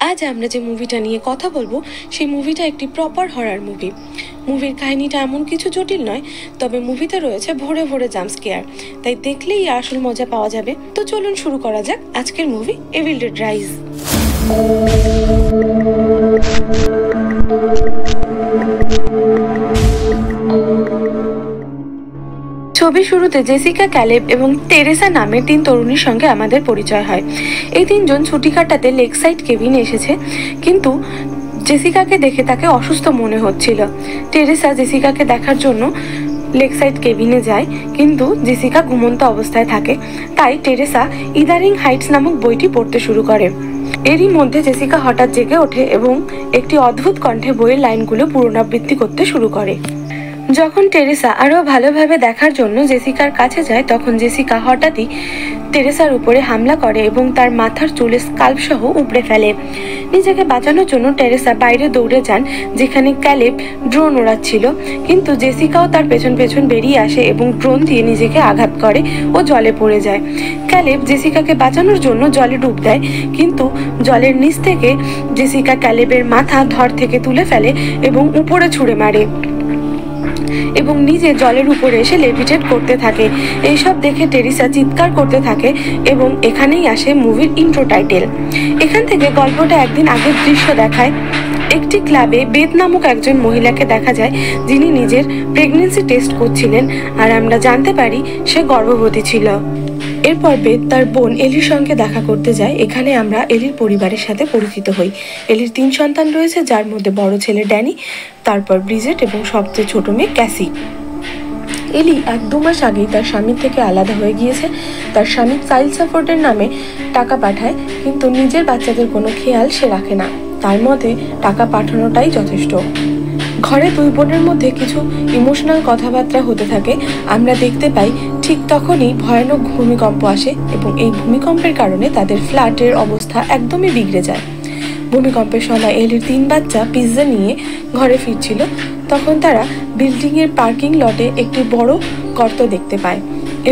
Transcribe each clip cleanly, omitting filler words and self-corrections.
আজ আমরা যে মুভিটা নিয়ে কথা বলবো সেই মুভিটা একটি প্রপার হরার মুভি। মুভির কাহিনীটা এমন কিছু জটিল নয়, তবে মুভিতে রয়েছে ভরে ভরে জাম্প স্কেয়ার, তাই দেখলেই আসল মজা পাওয়া যাবে। তো চলুন শুরু করা যাক আজকের মুভি এভিল ডেড রাইজ। ছবির শুরুতে জেসিকা, ক্যালেব এবং টেরেসা নামের তিন তরুণীর সঙ্গে আমাদের পরিচয় হয়। এই তিনজন ছুটি কাটাতে লেক সাইড কেবিনে এসেছে, কিন্তু জেসিকাকে দেখে তাকে অসুস্থ মনে হচ্ছিল। টেরেসা জেসিকাকে দেখার জন্য লেক সাইড কেবিনে যায়, কিন্তু জেসিকা ঘুমন্ত অবস্থায় থাকে। তাই টেরেসা ইদারিং হাইটস নামক বইটি পড়তে শুরু করে। এরই মধ্যে জেসিকা হঠাৎ জেগে ওঠে এবং একটি অদ্ভুত কণ্ঠে বইয়ের লাইনগুলো পুনরাবৃত্তি করতে শুরু করে। যখন টেরেসা আরও ভালোভাবে দেখার জন্য জেসিকার কাছে যায়, তখন জেসিকা হঠাৎই টেরেসার উপরে হামলা করে এবং তার মাথার চুলে স্কাল্প সহ উপড়ে ফেলে। নিজেকে বাঁচানোর জন্য টেরেসা বাইরে দৌড়ে যান, যেখানে ক্যালেব ড্রোন ওড়াচ্ছিল, কিন্তু জেসিকাও তার পেছন পেছন বেরিয়ে আসে এবং ড্রোন দিয়ে নিজেকে আঘাত করে ও জলে পড়ে যায়। ক্যালেব জেসিকাকে বাঁচানোর জন্য জলে ডুব দেয়, কিন্তু জলের নিচ থেকে জেসিকা ক্যালেবের মাথা ধর থেকে তুলে ফেলে এবং উপরে ছুঁড়ে মারে এবং নিজে জলের উপরে এসে লেভিটেট করতে থাকে। এইসব দেখে টেরেসা চিৎকার করতে থাকে এবং এখানেই আসে মুভির ইন্ট্রো টাইটেল। এখান থেকে গল্পটা একদিন আগের দৃশ্য দেখায়। একটি ক্লাবে বেদ নামক একজন মহিলাকে দেখা যায়, যিনি নিজের প্রেগন্যান্সি টেস্ট করছিলেন, আর আমরা জানতে পারি সে গর্ভবতী ছিল। এরপর বেদ তার বোন এলির সঙ্গে দেখা করতে যায়। এখানে আমরা এলির পরিবারের সাথে পরিচিত হই। এলির 3 সন্তান রয়েছে, যার মধ্যে বড় ছেলে ড্যানি, তারপর ব্রিজেট এবং সবচেয়ে ছোট মেয়ে ক্যাসি। এলি 1-2 মাস আগেই তার স্বামীর থেকে আলাদা হয়ে গিয়েছে। তার স্বামী চাইল্ড সাপোর্টের নামে টাকা পাঠায়, কিন্তু নিজের বাচ্চাদের কোনো খেয়াল সে রাখে না। তার মতে টাকা পাঠানোটাই যথেষ্ট। ঘরে 2 বোনের মধ্যে কিছু ইমোশনাল কথাবার্তা হতে থাকে। আমরা দেখতে পাই ঠিক তখনই ভয়ানক ভূমিকম্প আসে এবং এই ভূমিকম্পের কারণে তাদের ফ্ল্যাটের অবস্থা একদমই বিগড়ে যায়। ভূমিকম্পের সময় এলির 3 বাচ্চা পিৎজা নিয়ে ঘরে ফিরছিল। তখন তারা বিল্ডিংয়ের পার্কিং লটে একটি বড় গর্ত দেখতে পায়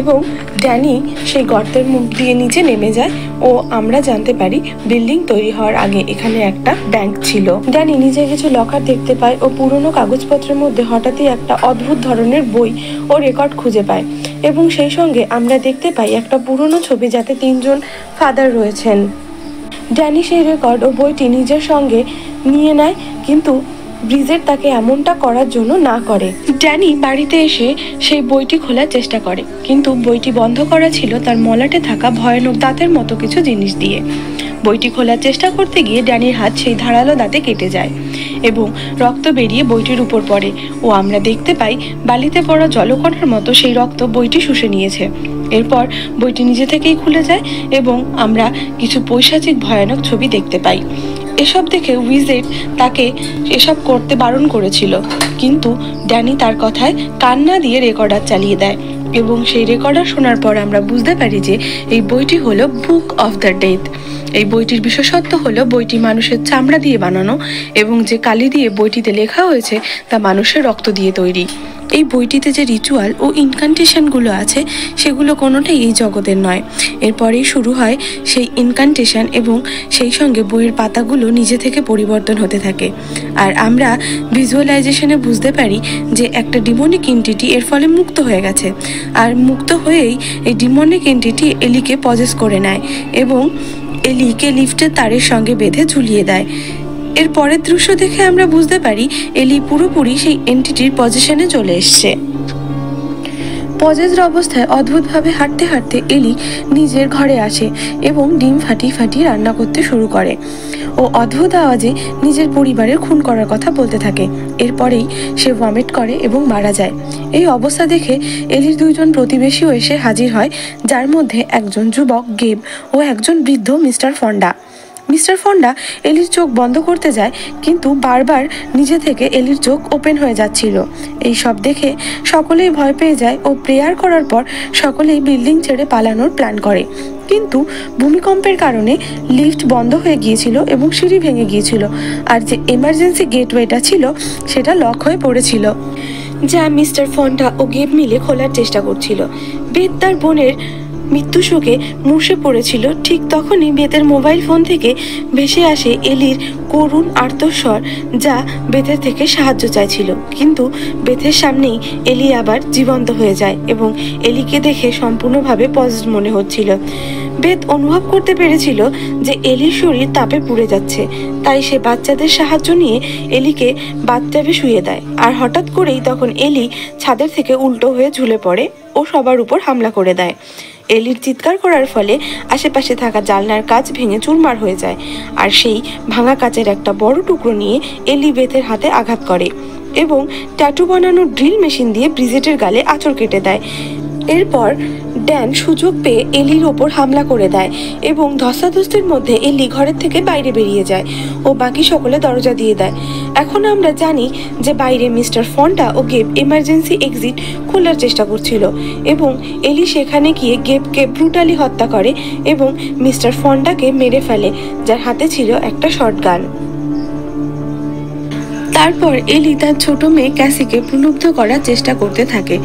এবং ড্যানি সেই গর্তের মুখ দিয়ে নিচে নেমে যায় ও আমরা জানতে পারি বিল্ডিং তৈরি হওয়ার আগে এখানে একটা ব্যাংক ছিল। ড্যানি নিজে কিছু লকার দেখতে পায় ও পুরনো কাগজপত্রের মধ্যে হঠাৎই একটা অদ্ভুত ধরনের বই ও রেকর্ড খুঁজে পায় এবং সেই সঙ্গে আমরা দেখতে পাই একটা পুরনো ছবি, যাতে 3 জন ফাদার রয়েছেন। ড্যানি সেই রেকর্ড ও বইটি নিজের সঙ্গে নিয়ে নেয়, কিন্তু ব্রিজেট তাকে এমনটা করার জন্য না করে। ড্যানি বাড়িতে এসে সেই বইটি খোলার চেষ্টা করে, কিন্তু বইটি বন্ধ করা ছিল তার মলাটে থাকা ভয়ানক দাঁতের মতো কিছু জিনিস দিয়ে। বইটি খোলার চেষ্টা করতে গিয়ে ড্যানির হাত সেই ধারালো দাঁতে কেটে যায় এবং রক্ত বেরিয়ে বইটির উপর পড়ে ও আমরা দেখতে পাই বালিতে পড়া জলকণার মতো সেই রক্ত বইটি শুষে নিয়েছে। এরপর বইটি নিজে থেকেই খুলে যায় এবং আমরা কিছু পৈশাচিক ভয়ানক ছবি দেখতে পাই। এসব দেখে উইজেট তাকে এসব করতে বারণ করেছিল, কিন্তু ড্যানি তার কথায় কান না দিয়ে রেকর্ডার চালিয়ে দেয় এবং সেই রেকর্ডার শোনার পর আমরা বুঝতে পারি যে এই বইটি হলো বুক অফ দ্য ডেথ। এই বইটির বিশেষত্ব হলো বইটি মানুষের চামড়া দিয়ে বানানো এবং যে কালি দিয়ে বইটিতে লেখা হয়েছে তা মানুষের রক্ত দিয়ে তৈরি। এই বইটিতে যে রিচুয়াল ও ইনকান্টেশনগুলো আছে সেগুলো কোনোটাই এই জগতের নয়। এরপরেই শুরু হয় সেই ইনকান্টেশন এবং সেই সঙ্গে বইয়ের পাতাগুলো নিজে থেকে পরিবর্তন হতে থাকে। আর আমরা ভিজুয়ালাইজেশনে বুঝতে পারি যে একটা ডিমনিক এন্টিটি এর ফলে মুক্ত হয়ে গেছে, আর মুক্ত হয়েই এই ডিমনিক এন্টিটি এলিকে পজেস করে নেয় এবং এলিকে লিফটের তারের সঙ্গে বেঁধে ঝুলিয়ে দেয়। এর পরের দৃশ্য দেখে আমরা বুঝতে পারি এলি পুরোপুরি সেই এন্টিটির পজিশনে চলে এসছে। পজেসড অবস্থায় অদ্ভুতভাবে হাঁটতে হাঁটতে এলি নিজের ঘরে আসে এবং ডিম ফাটিয়ে ফাটিয়ে রান্না করতে শুরু করে ও অদ্ভুত আওয়াজে নিজের পরিবারের খুন করার কথা বলতে থাকে। এরপরেই সে ভমিট করে এবং মারা যায়। এই অবস্থা দেখে এলির 2 জন প্রতিবেশীও এসে হাজির হয়, যার মধ্যে একজন যুবক গেব ও একজন বৃদ্ধ মিস্টার ফন্ডা। মিস্টার ফন্ডা এলির চোখ বন্ধ করতে যায়, কিন্তু বারবার নিজে থেকে এলির চোখ ওপেন হয়ে যাচ্ছিল। এই সব দেখে সকলেই ভয় পেয়ে যায় ও প্রেয়ার করার পর সকলেই বিল্ডিং ছেড়ে পালানোর প্ল্যান করে, কিন্তু ভূমিকম্পের কারণে লিফট বন্ধ হয়ে গিয়েছিল এবং সিঁড়ি ভেঙে গিয়েছিল, আর যে এমার্জেন্সি গেটওয়েটা ছিল সেটা লক হয়ে পড়েছিল, যা মিস্টার ফন্ডা ও গেব মিলে খোলার চেষ্টা করছিল। বেদ তার বোনের মৃত্যু শোকে মুষে পড়েছিল, ঠিক তখনই বেতের মোবাইল ফোন থেকে ভেসে আসে এলির করুণ আর্তস্বর, যা বেতের থেকে সাহায্য চাইছিল। কিন্তু বেতের সামনেই এলি আবার জীবন্ত হয়ে যায় এবং এলিকে দেখে সম্পূর্ণভাবে পজিটিভ মনে হচ্ছিল। বেত অনুভব করতে পেরেছিল যে এলির শরীর তাপে পুড়ে যাচ্ছে, তাই সে বাচ্চাদের সাহায্য নিয়ে এলিকে বাথটাবে শুয়ে দেয়। আর হঠাৎ করেই তখন এলি ছাদের থেকে উল্টো হয়ে ঝুলে পড়ে ও সবার উপর হামলা করে দেয়। এলির চিৎকার করার ফলে আশেপাশে থাকা জানলার কাঁচ ভেঙে চুরমার হয়ে যায়, আর সেই ভাঙা কাচের একটা বড় টুকরো নিয়ে এলি বেতের হাতে আঘাত করে এবং ট্যাটু বানানোর ড্রিল মেশিন দিয়ে ব্রিজেটের গালে আঁচড় কেটে দেয়। এরপর ড্যান সুযোগ পেয়ে এলির ওপর হামলা করে দেয় এবং ধস্তাধস্তির মধ্যে এলি ঘরের থেকে বাইরে বেরিয়ে যায় ও বাকি সকলে দরজা দিয়ে দেয়। এখন আমরা জানি যে বাইরে মিস্টার ফন্টা ও গেব এমার্জেন্সি এক্সিট খোলার চেষ্টা করছিল এবং এলি সেখানে গিয়ে গেবকে ব্রুটালি হত্যা করে এবং মিস্টার ফন্টাকে মেরে ফেলে, যার হাতে ছিল একটা শটগান। তারপর এলি তার ছোট মেয়ে ক্যাসিকে প্রলুব্ধ করার চেষ্টা করতে থাকে,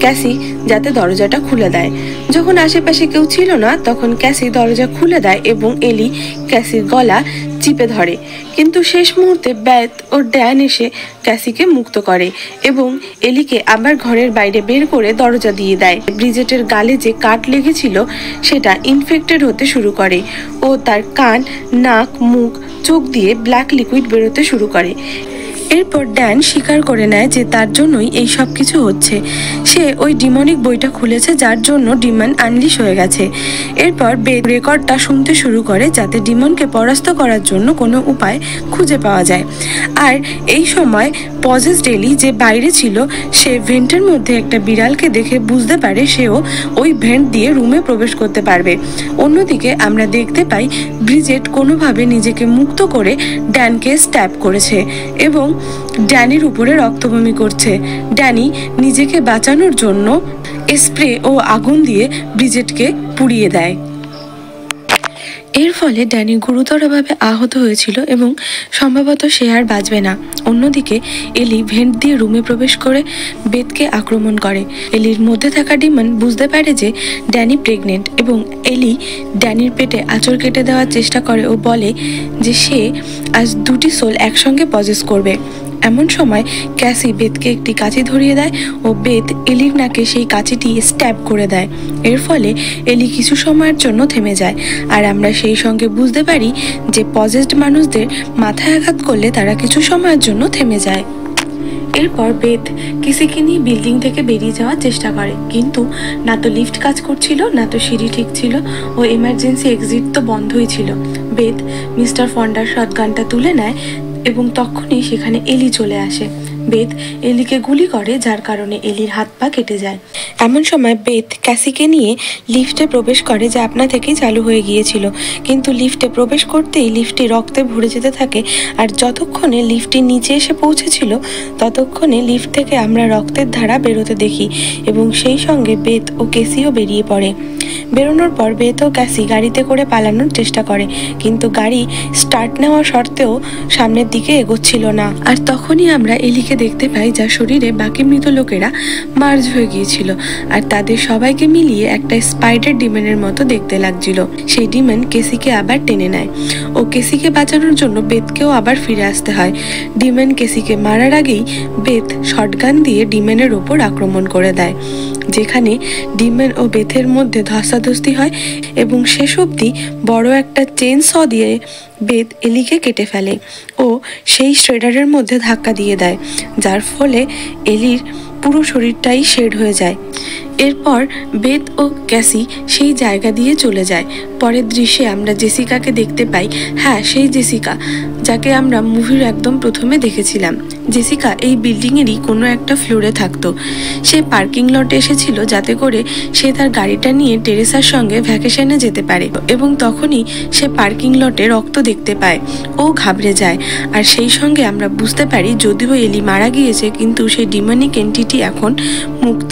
ক্যাসি যাতে দরজাটা খুলে দেয়। যখন আশেপাশে কেউ ছিল না তখন ক্যাসি দরজা খুলে দেয় এবং এলি ক্যাসির গলা চিপে ধরে, কিন্তু শেষ মুহূর্তে বেথ ও ড্যান এসে ক্যাসিকে মুক্ত করে এবং এলিকে আবার ঘরের বাইরে বের করে দরজা দিয়ে দেয়। ব্রিজেটের গালে যে কাট লেগেছিল সেটা ইনফেক্টেড হতে শুরু করে ও তার কান, নাক, মুখ, চোখ দিয়ে ব্ল্যাক লিকুইড বেরোতে শুরু করে। এরপর ড্যান স্বীকার করে নেয় যে তার জন্যই এই সব কিছু হচ্ছে। সে ওই ডিমনিক বইটা খুলেছে যার জন্য ডিমন আনলিশ হয়ে গেছে। এরপর বেথ রেকর্ডটা শুনতে শুরু করে যাতে ডিমনকে পরাস্ত করার জন্য কোনো উপায় খুঁজে পাওয়া যায়। আর এই সময় পজেস ডেলি যে বাইরে ছিল সে ভেন্টের মধ্যে একটা বিড়ালকে দেখে বুঝতে পারে সেও ওই ভেন্ট দিয়ে রুমে প্রবেশ করতে পারবে। অন্যদিকে আমরা দেখতে পাই ব্রিজেট কোনোভাবে নিজেকে মুক্ত করে ড্যানকে স্ট্যাব করেছে এবং ড্যানির উপরে রক্তবমি করছে। ড্যানি নিজেকে বাঁচানোর জন্য স্প্রে ও আগুন দিয়ে ব্রিজেটকে পুড়িয়ে দেয়। এর ফলে ড্যানি গুরুতরভাবে আহত হয়েছিল এবং সম্ভবত সে আর বাঁচবে না। অন্যদিকে এলি ভেন্ট দিয়ে রুমে প্রবেশ করে বেথকে আক্রমণ করে। এলির মধ্যে থাকা ডিমন বুঝতে পারে যে ড্যানি প্রেগনেন্ট এবং এলি ড্যানির পেটে আঁচড় কেটে দেওয়ার চেষ্টা করে ও বলে যে সে আজ দুটি সোল একসঙ্গে পজেস করবে। এমন সময় ক্যাসি বেথকে একটি কাঁচি ধরিয়ে দেয় ও বেথ এলির নাকে সেই কাঁচিটি স্ট্যাব করে দেয়। এর ফলে এলি কিছু সময়ের জন্য থেমে যায়, আর আমরা সেই সঙ্গে বুঝতে পারি যে পজেসড মানুষদের মাথায় আঘাত করলে তারা কিছু সময়ের জন্য থেমে যায়। এরপর বেথ কিসিকে নিয়ে বিল্ডিং থেকে বেরিয়ে যাওয়ার চেষ্টা করে, কিন্তু না তো লিফট কাজ করছিল না তো সিঁড়ি ঠিক ছিল ও এমার্জেন্সি এক্সিট তো বন্ধই ছিল। বেথ মিস্টার ফন্ডার শটগানটা তুলে নেয় এবং তখনই সেখানে এলি চলে আসে। বেথ এলিকে গুলি করে, যার কারণে এলির হাত পা কেটে যায়। এমন সময় বেথ ক্যাসিকে নিয়ে লিফটে প্রবেশ করে, যা আপনা থেকেই চালু হয়ে গিয়েছিল, কিন্তু লিফটে প্রবেশ করতেই লিফটটি রক্তে ভরে যেতে থাকে। আর যতক্ষণে লিফটটি নিচে এসে পৌঁছেছিল ততক্ষণে লিফট থেকে আমরা রক্তের ধারা বেরোতে দেখি এবং সেই সঙ্গে বেথ ও ক্যাসিও বেরিয়ে পড়ে। বেরোনোর পর বেথ ও ক্যাসি গাড়িতে করে পালানোর চেষ্টা করে, কিন্তু গাড়ি স্টার্ট নেওয়া সত্ত্বেও সামনের দিকে এগোচ্ছিল না। আর তখনই আমরা এলিকে দেখতে পাই, যার শরীরে বাকি মৃত লোকেরা মার্জ হয়ে গিয়েছিল আর তাদের সবাইকে মিলিয়ে একটা স্পাইডার ডিমনের মতো দেখতে লাগছিল। সেই ডিমন কেসিকে আবার টেনে নেয় ও কেসিকে বাঁচানোর জন্য বেথকেও আবার ফিরে আসতে হয়। ডিমন কেসিকে মারার আগেই বেথ শটগান দিয়ে ডিমনের ওপর আক্রমণ করে দেয়, যেখানে ডিমন ও বেথের মধ্যে ধস্তাধস্তি হয় এবং শেষ অবধি বড় একটা চেন স দিয়ে বেথ এলিকে কেটে ফেলে ও সেই শ্রেডারের মধ্যে ধাক্কা দিয়ে দেয়, যার ফলে এলির পুরো শরীরটাই শেড হয়ে যায়। এরপর বেথ ও ক্যাসি সেই জায়গা দিয়ে চলে যায়। পরের দৃশ্যে আমরা জেসিকাকে দেখতে পাই। হ্যাঁ, সেই জেসিকা যাকে আমরা মুভির একদম প্রথমে দেখেছিলাম। জেসিকা এই বিল্ডিংয়েরই কোনো একটা ফ্লোরে থাকতো। সে পার্কিং লটে এসেছিল যাতে করে সে তার গাড়িটা নিয়ে টেরেসার সঙ্গে ভ্যাকেশনে যেতে পারে এবং তখনই সে পার্কিং লটে রক্ত দেখতে পায় ও ঘাবড়ে যায়। আর সেই সঙ্গে আমরা বুঝতে পারি যদিও এলি মারা গিয়েছে কিন্তু সেই ডিমনিক এন্টিটি এখন মুক্ত,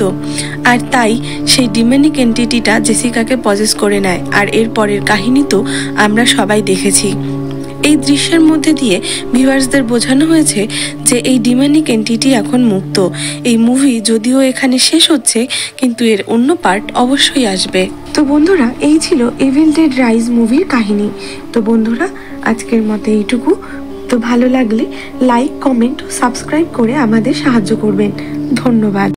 আর তাই সেই ডিমনিক এন্টিটিটা জেসিকাকে পজেস করে নেয়। আর এর পরের কাহিনী তো আমরা সবাই দেখেছি। এই দৃশ্যের মধ্যে দিয়ে ভিউয়ার্সদের বোঝানো হয়েছে যে এই ডিমনিক এন্টিটি এখন মুক্ত। এই মুভি যদিও এখানে শেষ হচ্ছে, কিন্তু এর অন্য পার্ট অবশ্যই আসবে। তো বন্ধুরা, এই ছিল এভিল ডেড রাইজ মুভির কাহিনী। তো বন্ধুরা, আজকের মতো এইটুকু। তো ভালো লাগলে লাইক, কমেন্ট ও সাবস্ক্রাইব করে আমাদের সাহায্য করবেন। ধন্যবাদ।